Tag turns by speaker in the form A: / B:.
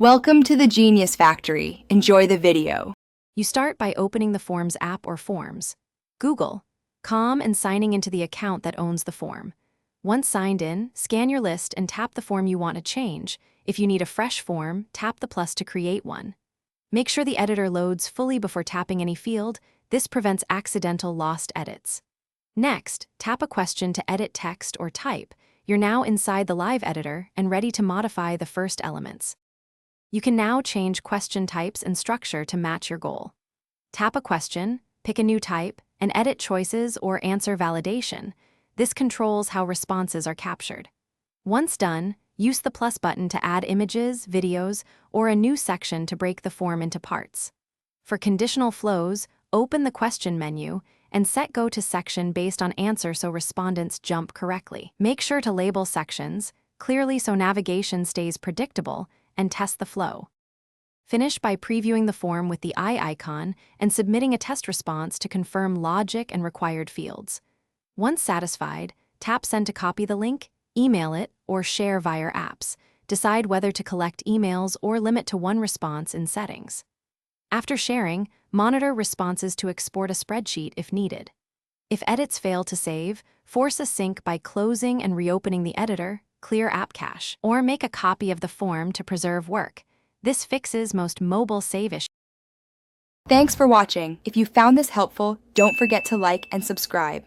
A: Welcome to the Genius Factory. Enjoy the video.
B: You start by opening the Forms app or Forms. Google, com and signing into the account that owns the form. Once signed in, scan your list and tap the form you want to change. If you need a fresh form, tap the plus to create one. Make sure the editor loads fully before tapping any field. This prevents accidental lost edits. Next, tap a question to edit text or type. You're now inside the live editor and ready to modify the first elements. You can now change question types and structure to match your goal. Tap a question, pick a new type, and edit choices or answer validation. This controls how responses are captured. Once done, use the plus button to add images, videos, or a new section to break the form into parts. For conditional flows, open the question menu and set Go to section based on answer so respondents jump correctly. Make sure to label sections clearly so navigation stays predictable, and test the flow. Finish by previewing the form with the eye icon and submitting a test response to confirm logic and required fields. Once satisfied, tap Send to copy the link, email it, or share via apps. Decide whether to collect emails or limit to one response in settings. After sharing, monitor responses to export a spreadsheet if needed. If edits fail to save, force a sync by closing and reopening the editor, clear app cache, or make a copy of the form to preserve work. This fixes most mobile save issues.
A: Thanks for watching. If you found this helpful, don't forget to like and subscribe.